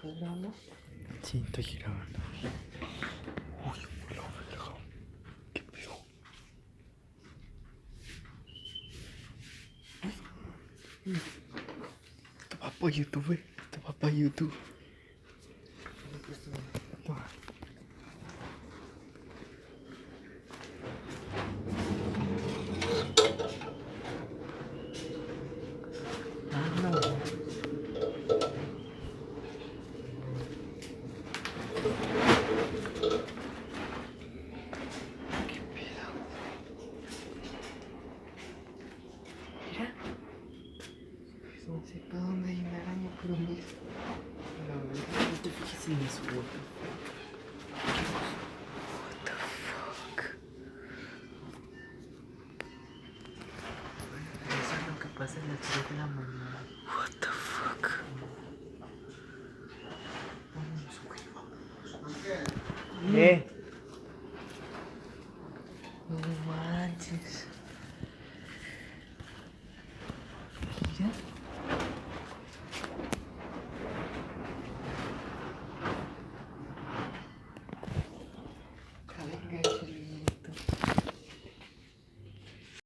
¿Estás grabando? Sí, estoy grabando. Uy, la verga. ¿Qué pedo? Esto va para YouTube, esto va para YouTube. Toma. Ah, no. ¿Qué pedo? Mira. No sé para dónde hay una araña, pero mira. La verdad, no te fijes en eso, what the fuck. Eso es lo que pasa en las 3 de la mañana. What the fuck. Vámonos, güey, vámonos.